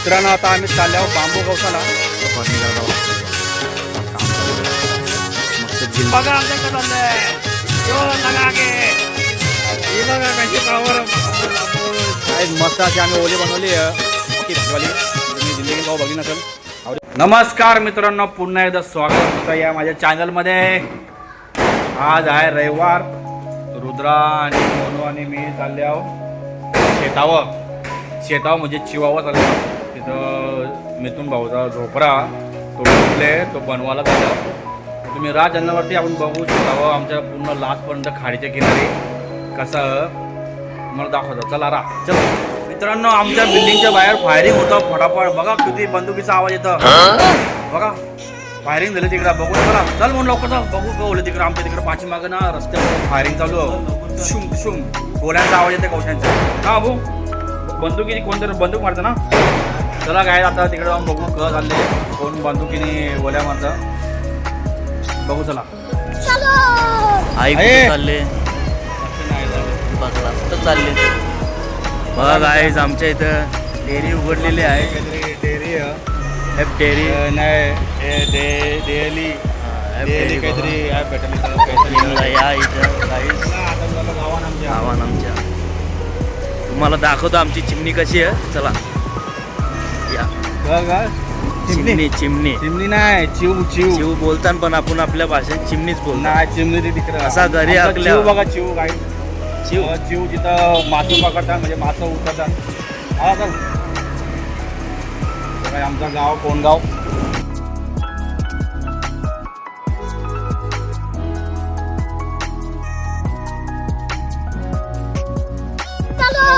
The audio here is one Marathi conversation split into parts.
मित्रांनो आता आम्ही चाललो बांबू गवसाला बघा आमच्याकडे चाललंय मस्त अशी आम्ही ओली बनवली तुम्ही जिंदगी भाऊ बघी नसेल. नमस्कार मित्रांनो, पुन्हा एकदा स्वागत होतं या माझ्या चॅनलमध्ये. आज आहे रविवार. रुद्रा आणि मोनू आणि मी चालले आहो शेतावर म्हणजे चिवावा चालले आहो. तिथं मिथून भाऊचा झोपरा तो बनवले, तो बनवायला चालला. तुम्ही राज अन्नावरती आपण बघू शकता आमच्या पूर्ण लास्टपर्यंत खाडीच्या किनारी कसं मला दाखवतो. चला चल मित्रांनो, आमच्या बिल्डिंगच्या बाहेर फायरिंग होतं फटाफट. बघा किती बंदुकीचा आवाज येतो. बघा फायरिंग झाली तिकडे. बघू चला चल म्हणून लवकर चल बघू कवलं तिकडे. आमच्या तिकडे पाठी मागं ना रस्त्यावर फायरिंग चालू. शुम शुम गोळ्यांचा आवाज येते कवशांचा. हा भाऊ बंदुकीने कोणतरी बंदूक मारतं ना. चला काय आता तिकडे जाऊन बघू क चालले कोण बंदुकीने गोळ्या मारतं. बघू चला चालले चालले. बघा गाईज आमच्या इथं डेअरी उघडलेली आहे. डेअरी नाही डेअली काहीतरी या इथं गावान आमच्या. तुम्हाला दाखवतो आमची चिमणी कशी आहे. चला या. चिमणी चिमणी नाही चिव चिव चिव बोलताना पण आपण आपल्या भाषेत चिमणीच बोलतो. नाही चिमणी ती तिकडे असा घरी आकल्या. चिव बघा चिव काय चिव चिव जिथं मासं पकडतात म्हणजे मासं उतरतात. हा चल काय आमचं गाव कोणगाव.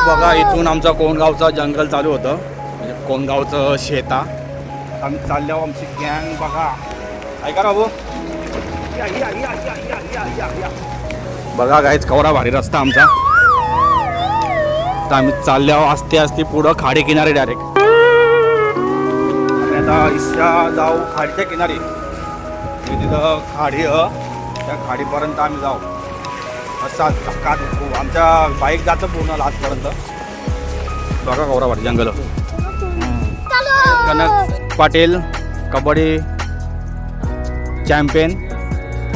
बघा इथून आमचा कोणगावचं जंगल चालू होतं म्हणजे कोणगावचं शेता. आम्ही चालल्यावर आमची गँग बघा. ऐका ना भाऊ बघा गायच कवरा भारी रस्ता आमचा. तर आम्ही चालल्यावर आस्ते आस्ते पुढं खाडी किनारे डायरेक्ट. आम्ही आता इच्छा जाऊ खाडीच्या किनारी. तिथं खाडी त्या खाडीपर्यंत आम्ही जाऊ. असा धक्का आमच्या बाईक जातं पूर्ण लास्टपर्यंत. बघा कवरा भारी जंगल. कनक पाटील कबड्डी चॅम्पियन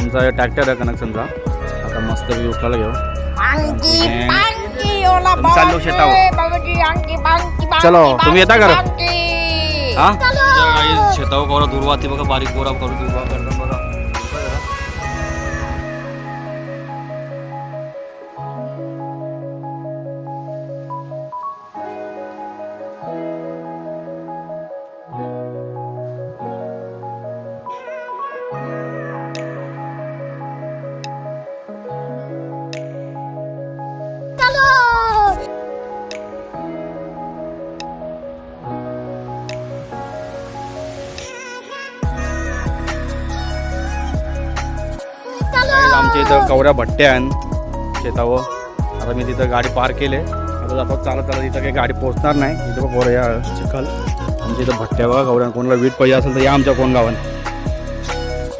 आमचा ट्रॅक्टर आहे कनेक्शनचा. आता मस्त उठला घेऊ चाललो शेतावर. चलो तुम्ही येता का हा शेतावर कोरा दुर्वा ते बघा बारीक कोरा करू दुर्वा करतात बघा. आमच्या इथं कवऱ्या भट्ट्या आहेत शेतावर. आता मी तिथं गाडी पार्क केले. आता जातो चालत इथं काही गाडी पोहोचणार नाही. इथं बघ गोऱ्या चिखल आमच्या इथं भट्ट्या बघा कवऱ्या. कोणाला वीट पाहिजे असेल तर या आमच्या कोणगावान.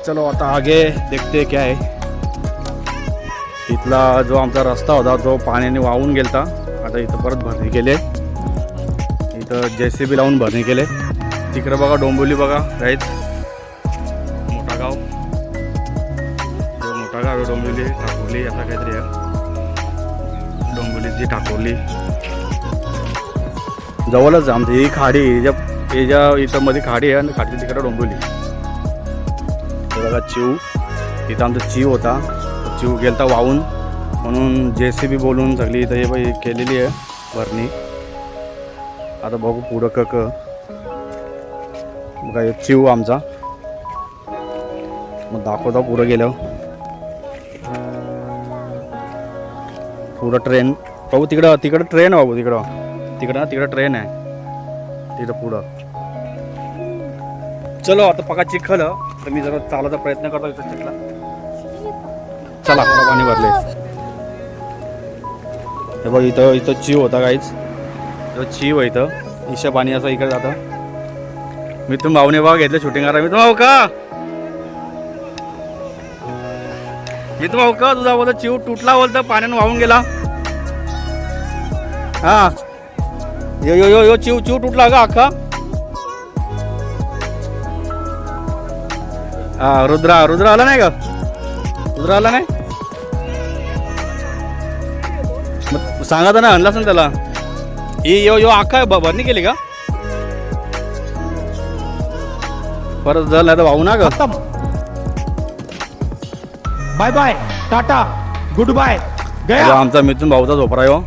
चलो आता आगे देखते क्या आहे. इथला जो आमचा रस्ता होता जो पाण्याने वाहून गेलता आता इथं परत भरणी केले. इथं JCB लावून भरणी केले. तिकडे बघा डोंबिवली बघा काहीच मोठा गाव. मोठा गाव डोंबिवली ठाकोरली असा काहीतरी आहे. डोंबिवलीची ठाकोरली जवळच आमची ही खाडी. याच्या इथं मध्ये खाडी आहे आणि खाडीच्या तिकडे डोंबिवली. बघा चिव इथं आमचा चिव होता. चिव गेलता वाहून म्हणून JCB बोलून सगळी इथं हे बाई केलेली आहे भरणी. आता बघू पुढं कक बघा हे चिव आमचा. मग दाखवता पुढं गेल्यावर पुढं ट्रेन बघू. तिकडं ट्रेन आहे बाबू. तिकडं ट्रेन आहे तिथं पुढं. चलो आता पका चिखल तर मी जरा चालायचा प्रयत्न करतो इथं चिखला. चला पाणी भरले. हे बघ इथं चिव होता काहीच. चिव आहे इथं ईशा पाणी असं इकडे जातं. मी तुम्ही भाऊने बघा घेतलं शूटिंग करा. मी भाऊ का तुझा बोलतो चिव तुटला बोलतं पाण्यानं वाहून गेला. हा यो यो यो यो चिव चिव तुटला का अख्खा. रुद्र आला नाही का? रुद्र आला नाही मग सांगा तर ना, आणलास ना त्याला. यो अख्खा भरणी केली का? परत जर नाही तर वाहू ना का? Bye bye tata goodbye गया. आमचा मिथून भाऊचा झोपरा आहे हो.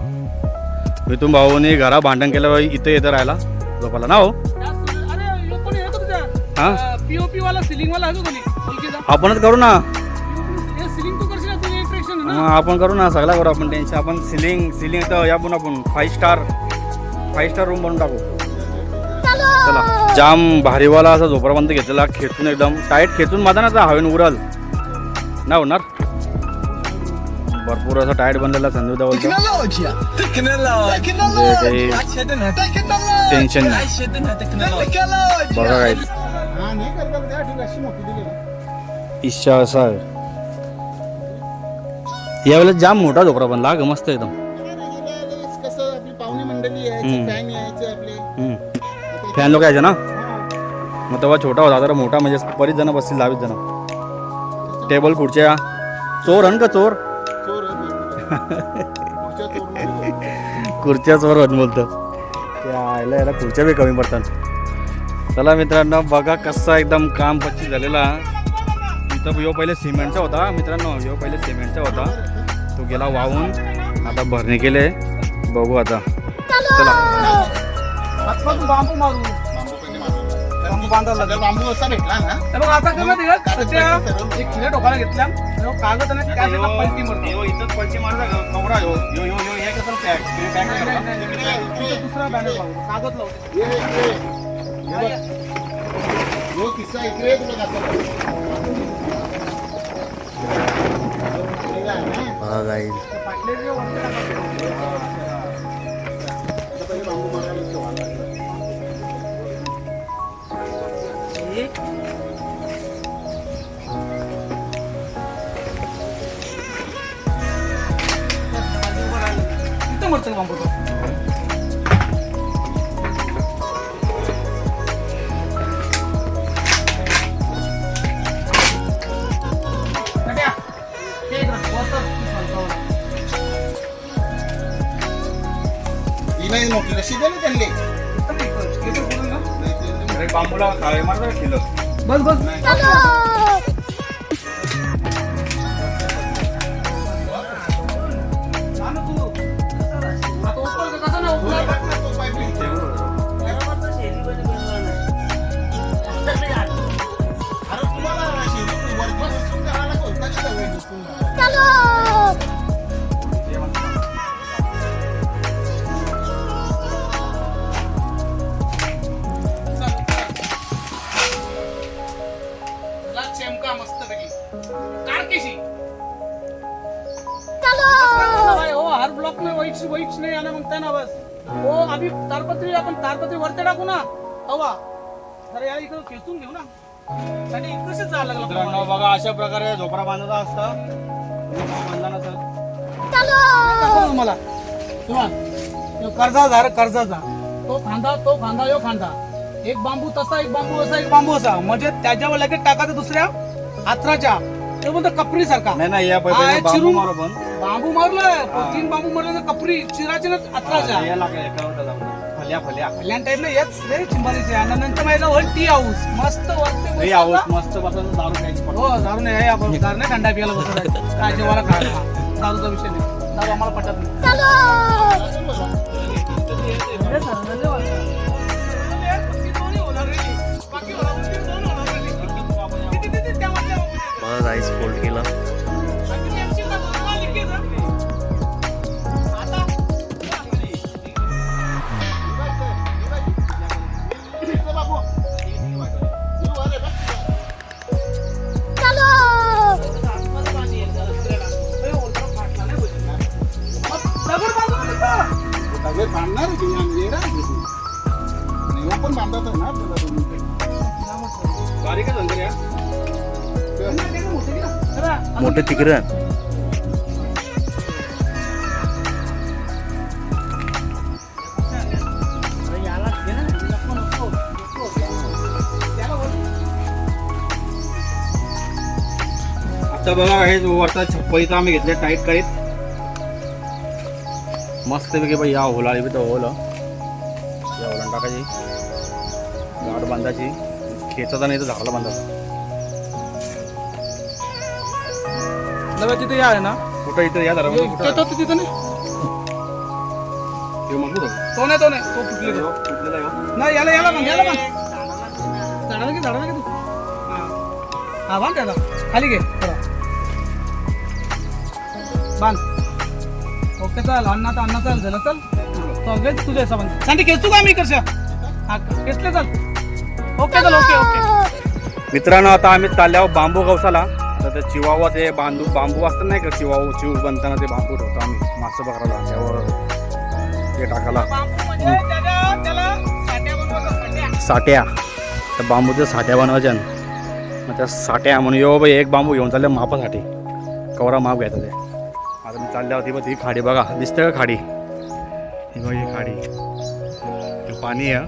मिथून भाऊने घरा भांडण केलं इथे येतं राहायला झोपायला ना हो. हा पीओपी वाला सिलिंग वाला आहे तो कोणी ओळखीचा? आपणच करू ना. हे सिलिंग तो करशील ना, तुझी इंट्रेक्शन आहे ना. आपण करू ना, सगळा करू आपण. टेन्शन आपण सिलिंग तर आपण 5 स्टार रूम बनवून टाकू. चला जाम भारीवाला असा झोपडाबंद घेतलेला, खेचून एकदम टाईट खेचून माझा ना तर हवेन उरल ना होणार. भरपूर असं टाईट बनलेला संदीप बोलतो. काही टेन्शन नाही बघा काय. इच्छा असा आहे यावेळेस जाम मोठा झोपडा बनला ग, मस्त एकदम. फॅन लोक यायचे ना, मग तेव्हा छोटा होता, जरा मोठा म्हणजे बरीच जण बसतील, 20 जण. टेबल खुर्च्या चोर का चोर खुर्च्या चोर होत बोलतं याला खुर्च्या बी कमी पडतात. चला मित्रांनो बघा कसा एकदम काम पच्ची झालेला. इथं यो पहिले सिमेंटचा होता मित्रांनो, यो पहिले सिमेंटचा होता, तो गेला वाहून, आता भरणी केले. बघू आता. चला बांबू मारू, बांबू बांधायला लागेल. बांबू असा भेटला ना, बघ आता काय सध्या एक खिळे टोकाला घेतल्या, कागद आणि काय पलटी मारतो. इथं पलटी मारता कवरा यो यो यो यो हे कसं पॅक दुसरा बॅनर लावतो, कागद लावतो. बघा गाईज. इथं मरतं बांबू तो. बांबूला मारता किलो बस बस चेमका मस्त पैकी कारकेशी. हो हर ब्लॉक में वाईट नाही आना मागताय ना बस. हो आम्ही तारपत्री वरती टाकू ना हवा जरा या इकडे खेचून घेऊ ना, साठी इकडेच जायला लागला. मित्रांनो बघा अशा प्रकारे झोपडा बांधला असतं. बांधला नसेल तुम्हाला कर्जाचा तो खांदा यो खांदा, एक बांबू तसा, एक बांबू असा, एक बांबू असा, म्हणजे त्याच्यावर लगेच टाकायचं दुसऱ्या आत्राच्या. ते म्हणतो कपरी सारखा. नाही या हा, पहिले बांबू चिरून- मारू पण बांबू मारलं 3 बांबू मारले तर कपरी चिराचे ना आत्राच्या. याला काय एकावर जाऊन फल्या कल्याण टाईप नाही येच रे चिंबारीचे. आणि नंतर माहिती होईल टी हाऊस मस्त वरती हे बसून आऊस जा. मस्त बसून दारू प्यायची हो दारू नाही आपण दारू नाही थंडा पियाला बसत काय जेवायला काय दारूचा विषय नाही, दारू आम्हाला पटत नाही. बघा गाईज फोल्ड केला. मोठे तिकडे तर बघा हे वरचा छप्पर इथं आम्ही घेतले टाईट करीत मस्त पैकी बाई या होला बी तर ओलं या ओलं टाकायची गाठ बांधायची खेचायचा नाही तर झाडाला बांधायचा. नव्या तिथे या आहे ना कुठं इथं या जरा तो तिथं नाही मजबूत तो नाही तो फुटले तो तुटलेला आहे. नाही याला बांध झाडाला घे तू हा बांध त्याला खाली घे थोडा बांध. ओके चल अण्णा चल झालं चल चल तुझ्या हिशोबाने सांगते खेचू का मी कशा हा खेचले चल ओके चल ओके. मित्रांनो आता आम्ही चालल्यावर बांबू गवसाला तर ते चिवावा ते बांबू असतात नाही का चिव बनताना ते बांबू ठेवतो आम्ही मासे पकडायला त्यावर ते टाकायला साट्या तर बांबूच्या साट्या बनवायच्या मग त्या साट्या म्हणून यो बाई एक बांबू घेऊन चालले मापासाठी कवरा माप घ्यायचा ते. आता मी चालल्या होती बघ ही खाडी बघा दिसतं का खाडी ही बघ ही खाडी हे पाणी आहे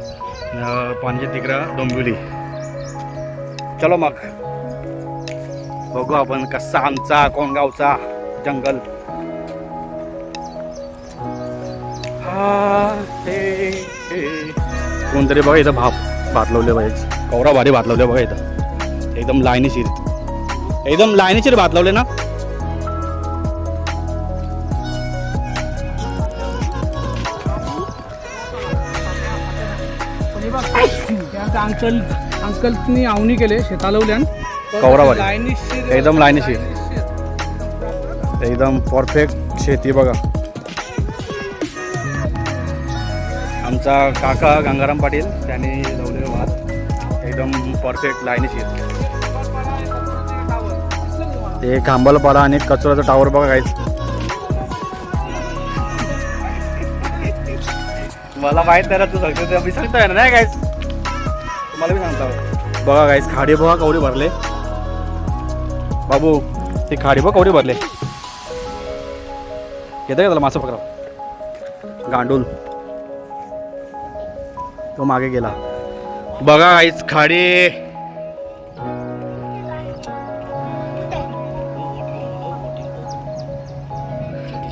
पाण्याच्या तिकडं डोंबिवली. चलो मग बघू आपण कसा आमचा कोणगावचा जंगल. कोणतरी बघा इथं भात लावले पाहिजे कवरा भारी भात लावले बघा इथं एकदम लाईनीशीर भात लावले ना. अंकलनी आवणी केले शेता लावल्यान कवरा भारी एकदम लाईनीशीर एकदम परफेक्ट शेती बघा. आमचा काका गंगाराम पाटील त्यांनी लावलेलं भात एकदम परफेक्ट लाईनीशीर. ते खांबालपाला आणि कचऱ्याचा टावर बघा काहीच मला माहित नाही ना तू सांगतो मी सांगता येणार नाही काहीच तुम्हाला मी सांगतो. बघा काहीच खाडी बघा कवडी भरले बाबू ती खाडी बघ कवडी भरले येतं का त्याला मासा पकडा गांडूल तो मागे गेला. बघा काहीच खाडी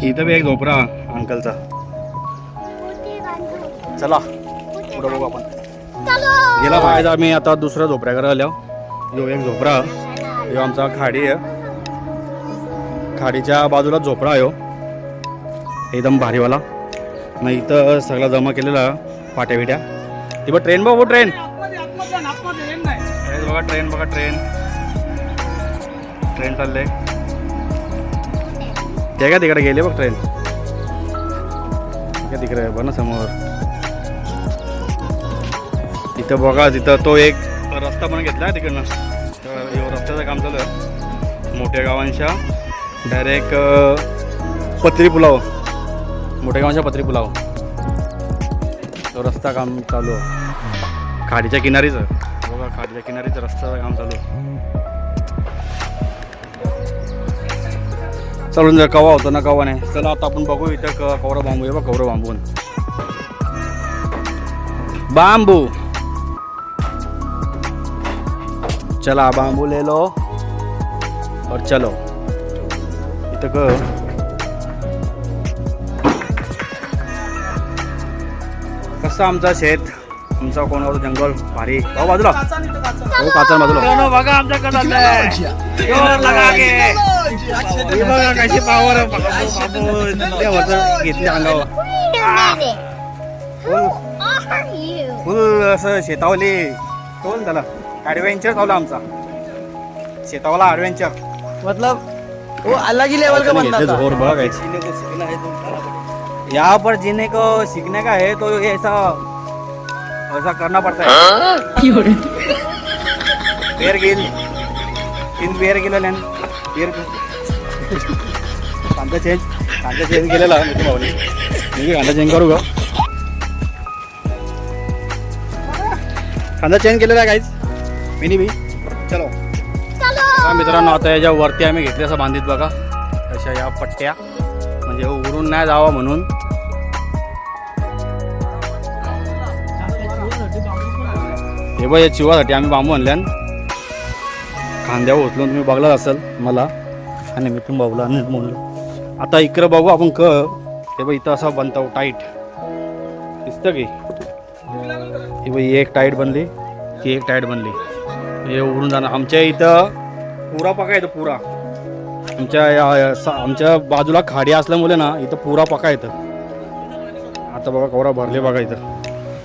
इथं बी एक झोपरा अंकलचा. चला पुढं बघू आपण गेला पाहिजे. आम्ही आता दुसऱ्या झोपऱ्याकडे आलो. यो एक झोपरा यो आमचा खाडी आहे खाडीच्या बाजूला झोपरा आहे एकदम भारीवाला. मग इथं सगळा जमा केलेला पाट्या बिट्या ती बघ ट्रेन बघ ट्रेन बघा ट्रेन चालले ते का तिकडे गेले बघ ट्रेन तिकडे बघ ना समोर. इथं बघा तिथं तो एक रस्ता पण घेतला तिकडनं तर रस्त्याचं काम चालू आहे मोठ्या गावांच्या डायरेक्ट पत्री पुलाव मोठ्या गावांच्या पत्री पुलाव तो रस्ता काम चालू आहे खाडीच्या किनारीच बघा खाडीच्या किनारीच रस्त्याचं काम चालू आहे. चालून जर कवा होतं ना कवा नाही. चला आता आपण बघू इथं कवरा बांबू आहे बघ कवरा बांबू चला बांबू ले लो और चलो. इथं कसं आमचा शेत आमचा कोणाचं जंगल भारी भाऊ बाजूला हो काचा बाजूला बघा आमच्या कसं बघा कशी पावर घेतली अंगावर फुल असं शेतावली कोण झाला ॲडव्हेंचर चालू आमचा शेतावाला ॲडव्हेंचर मतलब वो अलग ही लेवल का बनता था. और बड़ा गाइस यहाँ पर जीने को सीखने का है तो ऐसा करना पड़ता है. पेर गिल 3 पेर गिल पेर कांदा चेंज केलेला मित्र भाऊने मी कांदा चेंज करू का कांदा चेंज केलेला गाईज मिनी बी. चलो मित्रांनो आता याच्या वरती आम्ही घेतले असं बांधित बघा अशा या पट्ट्या म्हणजे उरून नाही जावं म्हणून. हे बघ या चिवासाठी आम्ही बांबू आणल्यान खांद्यावर उचलून तुम्ही बघलाच असेल मला आणि मिथून भाऊला आणि म्हणलं आता इकडं बघू आपण हे बघ इथं असं बनतो टाईट दिसतं की ही बघ एक टाईट बनली की एक टाईट बनली हे उडून जाणार. आमच्या इथं पुरा पका येतं पुरा आमच्या बाजूला खाडी असल्यामुळे ना इथं पुरा पका येतं. आता बघा कवरा भरले बघा इथं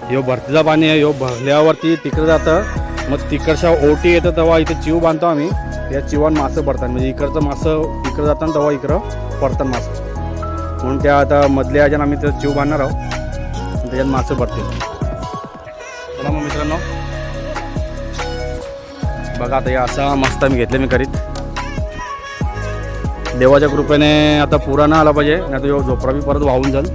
ह्यो भरतीचा पाणी आहे. ह्यो भरल्यावरती तिकडं जातं मग तिकडच्या ओटी येतं तेव्हा इथं चिव बांधतो आम्ही. या चिवान मासं पडतात म्हणजे इकडचं मासं इकडं जातात तेव्हा इकडं पडतात मासं म्हणून त्या आता मधल्या ह्याच्यानं आम्ही तर चिव बांधणार आहोत त्याच्यात मासं पडतील. चला मग मित्रांनो बघा आता या असा मस्त मी घेतले मी करीत. देवाच्या कृपेने आता पुरा ना आला पाहिजे नाही तर झोपडा बी परत वाहून जाईल.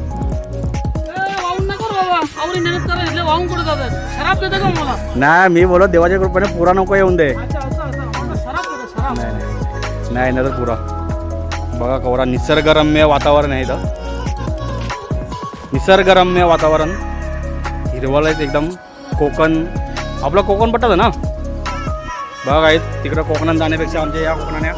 वाहून नको बाबा आवडी मेहनत करायला वाहून कुठे जातात शराब देते का मला? नाही मी बोलत देवाच्या कृपेने पुरा नको येऊन दे. अच्छा असं शराब देते शराब. नाही तर पुरा बघा कवरा निसर्गरम्य वातावरण आहे इथं. निसर्गरम्य वातावरण हिरवळ आहेत एकदम. कोकण आपलं कोकण पट्टाच ना बघा आहेत तिकडं कोकणात जाण्यापेक्षा आमच्या या कोकणाने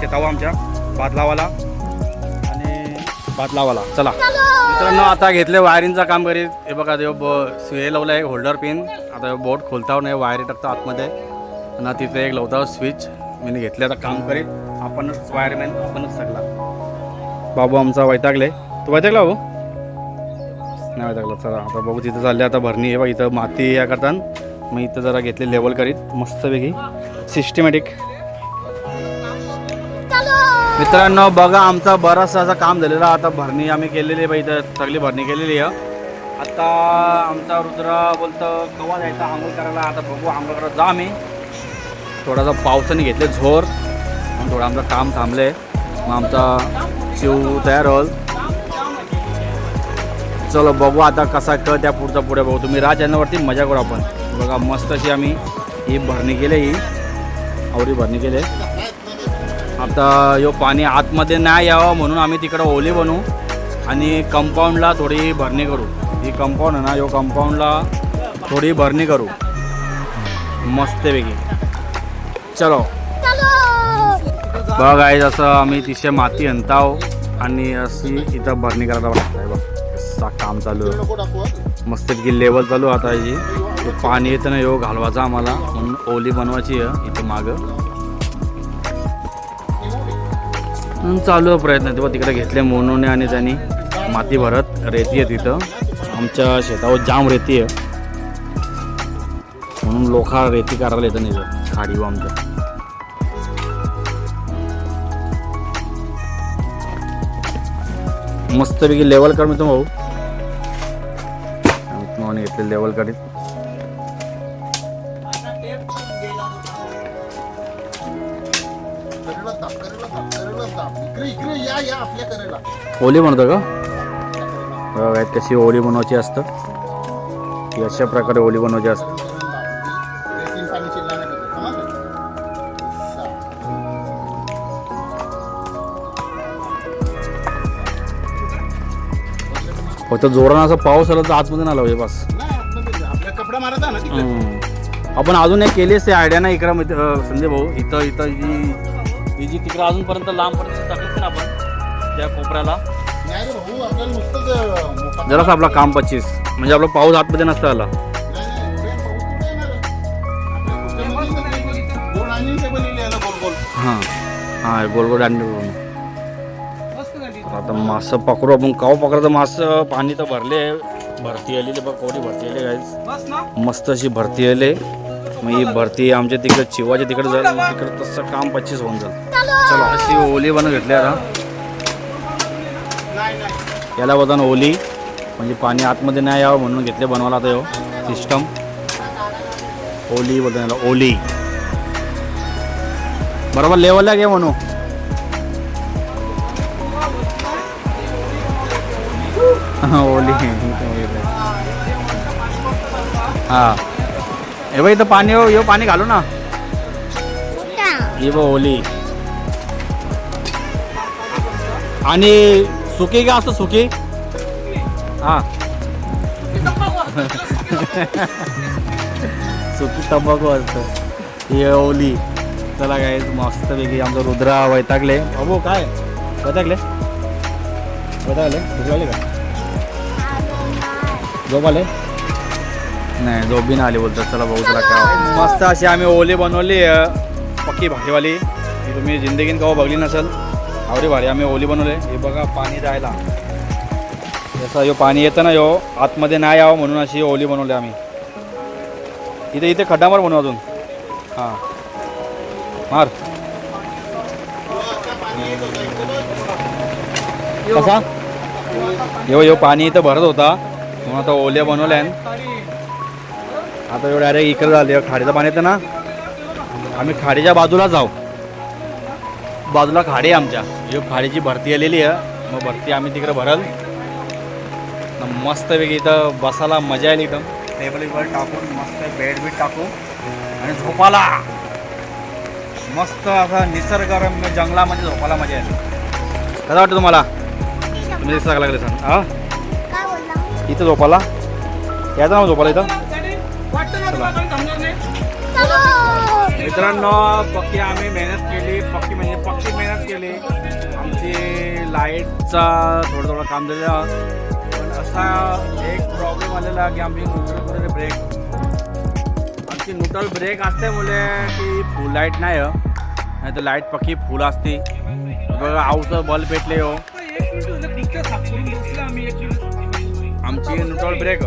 शेतावा आमच्या भात लावाला आणि भात लावाला. चला मित्रांनो आता घेतले वायरिंगचं काम करीत. हे बघा हे लावलं आहे होल्डर पिन. आता बोट खोलतावर नाही वायरी टाकतो आतमध्ये आणि तिथे एक लावता स्विच मी घेतले. आता काम करीत आपणच वायरमॅन आपणच सगळा. बाबू आमचा वैतागले. तू वैतागला भाऊ? नाही वैतागला. चला आता बघू तिथं चालले आता भरणी आहे बघा इथं माती या करतात मग इथं जरा घेतले लेवल करीत मस्तपैकी सिस्टमॅटिक. मित्रांनो बघा आमचा बराचसा असं काम झालेलं. आता भरणी आम्ही केलेली आहे बाई इथं सगळी भरणी केलेली आहे. आता आमचा रुद्रा बोलतं कवा जायचं आंघोळ करायला. आता बघू आंघोळ करायला जा आम्ही. थोडासा पावसाने घेतले झोर मग थोडं आमचं काम थांबले मग आमचा शिव तयार होईल. चलो बघू आता कसा त्या पुढचा पुढे बघू. तुम्ही राज चॅनलवरती मजा करू आपण. बघा मस्त अशी आम्ही ही भरणी केली ही आवडी भरणी केली. आता यो पाणी आतमध्ये नाही यावं म्हणून आम्ही तिकडं ओली बनवू आणि कंपाऊंडला थोडी भरणी करू. ही कंपाऊंड आहे ना यो कंपाऊंडला थोडी भरणी करू मस्तपैकी. चलो बघा आहे जसं आम्ही तिथे माती आणताव आणि अशी इथं भरणी करायला लागतं बघ. असा काम चालू आहे मस्तपैकी लेवल चालू आता याची. पाणी येतं ना यो घालवायचा आम्हाला म्हणून ओली बनवायची आहे इथं मागं चालू आहे प्रयत्न. तेव्हा तिकडे घेतले मोनोने आणि त्यांनी माती भरत रेती आहे तिथं. आमच्या शेतावर जाम रेती आहे म्हणून लोका रेती करायला येतं नाही खाडी आमच्या. मस्तपैकी लेवल कर मी तो भाऊ घेतले लेवल करीत. ओली म्हणतो का बघा कशी ओली बनवायची असतं. अशा प्रकारे ओली बनवायची असतं. फक्त जोरानं असं पाऊस आला तर आतमध्ये ना लावूया बस. कपडा मारता ना आपण अजून एक केली असते आयडिया ना इकडं संजय भाऊ. इथं ही जी तिकडं अजूनपर्यंत लांबपर्यंत टाकलीच ना आपण त्या कोपऱ्याला जरासं आपला काम 25 म्हणजे आपला पाऊस आतमध्ये नसता आला. हां हां गोल गोल अंडी. आता मासं पकडू आपण. काव पकडायचं मासं. पाणी तर भरले भरती आलेली बघ कोणी भरती आली काय मस्त अशी भरती आले. मग ही भरती आमच्या तिकडे चिवाच्या तिकडे जाईल तिकडे तसं काम 25 होऊन जाईल. चला अशी ओली बनवून घेतली आता. याला बघा ना ओली म्हणजे पाणी आतमध्ये नाही यावं म्हणून घेतले बनवायला आता यो सिस्टम. ओली बोलतो याला ओली बरोबर लेवलला घे म्हणू. ओली हां हे बघ इथं पाणी यो पाणी घालू ना. ही बघ ओली आणि सुकी का असतं सुकी. हां सुकी तंबाखू असतं. ही ओली चला काय मस्तपैकी आमचं रुद्रा वैतागले. अबो काय वैतागले वैतागले भूक लागली का? झोप आले नाही, झोप बी नाही आली बोलतात. चला बघू चला काय मस्त अशी आम्ही ओली बनवली पक्की भाजीवाली. ही तुम्ही जिंदगीन केव्हा बघली नसेल. आवडी भारी आम्ही ओली बनवले. हे बघा पाणी जायला जसं यो पाणी येतं ना, यो आतमध्ये नाही यावं म्हणून अशी ओली बनवली आम्ही. इथे इथे खड्डामार बनवू अजून. हां मार कसा यो पाणी इथं भरत होता म्हणून आता ओल्या बनवल्या. आता एवढं डायरेक्ट इकडे झाले. खाडीचं पाणी येतं ना, आम्ही खाडीच्या बाजूला जाऊ. बाजूला खाडी आहे आमच्या. जो खाडीची भरती आलेली आहे, मग भरती आम्ही तिकडे भरल. मस्तपैकी इथं बसायला मजा येईल. इथं टेबलवर टाकून मस्त बेड बीट टाकू आणि झोपाला मस्त असं निसर्गरम्य जंगलामध्ये झोपायला मजा येईल. कसं वाटतं तुम्हाला? तुम्ही सांगा लागले सांग. हां इथं झोपायला यायचं ना झोपायला इथं. मित्रांनो पक्की आम्ही मेहनत केली. पक्की मेहनत केली. आमची लाईटचा थोडं काम झालेलं. पण असा एक प्रॉब्लेम आलेला की आमची न्यूट्रल ब्रेक असल्यामुळे की फुल लाईट नाही तर लाईट पक्की फुल असते. बघा आवचं बल्ब भेटले हो. आमची न्यूट्रल ब्रेक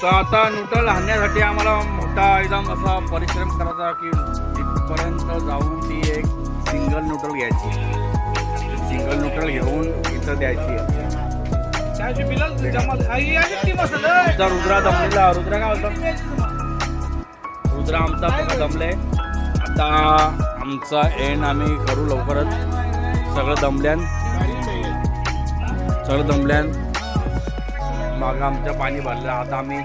तर आता न्यूट्रल आणण्यासाठी आम्हाला मोठा एकदम असा परिश्रम करायचा की तिथपर्यंत जाऊन ती एक सिंगल न्यूट्रल घ्यायची. सिंगल न्यूट्रल घेऊन इथं द्यायची. रुद्रा दमलेला. रुद्रा काय होता? रुद्रा आमचा दमले. आता आमचा एंड आम्ही करू लवकरच. सगळं दमल्यान मग आमचं पाणी भरलं. आता आम्ही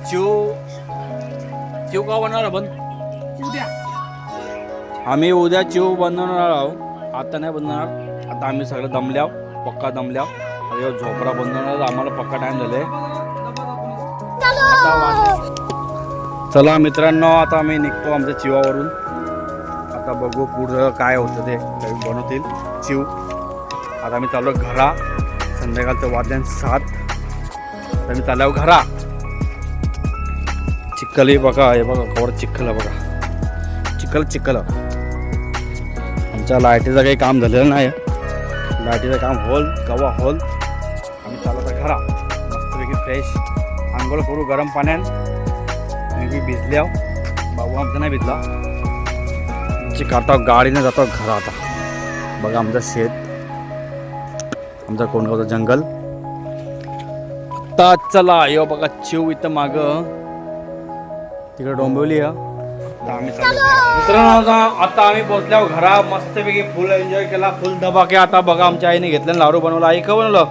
चिव का बनवणार आपण? आम्ही उद्या चिव बनवणार आहोत. आता नाही बनवणार. आता आम्ही सगळं पक्का दमल्याव. झोपडा बनवणार आम्हाला पक्का टाइम झाले. चला मित्रांनो आता आम्ही निघतो आमच्या चिवावरून. आता बघू पुढं काय होतं ते काही बनवतील चिव. आता आम्ही चाललो घरा. संध्याकाळचं वाजल्यान 7. तर मी चाललो घरा. चिखल हे बघा. हे बघा कवर चिखल आहे बघा. चिखल आमच्या लाईटीचं काही काम झालेलं नाही. लाईटीचं काम कवा होल. आम्ही चाललो आता घरा. मस्तपैकी फ्रेश आंघोळ करू गरम पाण्यात. मी भिजल्या. बाबू आमचा नाही भिजला. काढतो गाडीने जातो घरा. आता बघा आमचं शेत, आमचा कोंडगावचं जंगल. आता चला यो बघा चिव इथं माग तिकडे डोंबिवली आम्ही मित्रांनो आता आम्ही पोहोचल्यावर घरा. मस्तपैकी फुल एन्जॉय केला. फुल धबाके. आता बघा आमच्या आईने घेतलं लाडू बनवला. आई का बनवलं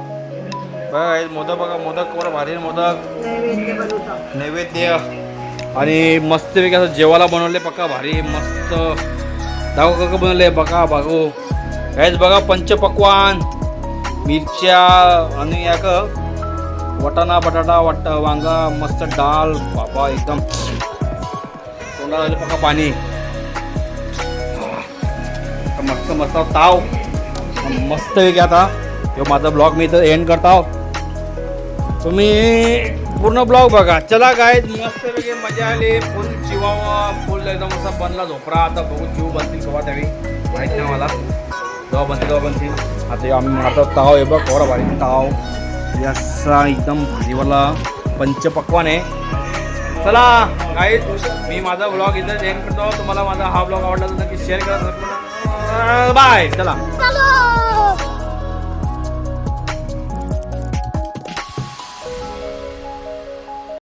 बघा. मोदक बघा. मोदक कोण भारी मोदक नैवेद्य आणि मस्तपैकी असं जेवायला बनवले पक्का भारी मस्त. दाखव का बनवले बघा. बघू काहीच बघा. पंचपक्वान मिरच्या आणि या वटाणा बटाटा वांगा मस्त डाळ बाबा एकदम तोंडा झाले पक्का पाणी. मस्त ताव मस्त वेगळी. आता हे माझा ब्लॉग मी इथं एंड करता. तुम्ही पूर्ण ब्लॉग बघा. चला काय मस्त वेगळी मजा आली. फुल चिवावा फुल एकदम असा बनला झोपडा. आता बघू चिव बनतील केव्हा त्यावेळी माहीत नाही मला. जेव्हा बनतील. आता आम्ही आता ताव आहे बघ केवढा भारी ताव. असा एकदम भाजीवाला पंचपक्वान आहे. चला काय मी माझा ब्लॉग इथं एंड करतो. तुम्हाला माझा हा ब्लॉग आवडला तर नक्की शेअर करा. बाय. चला.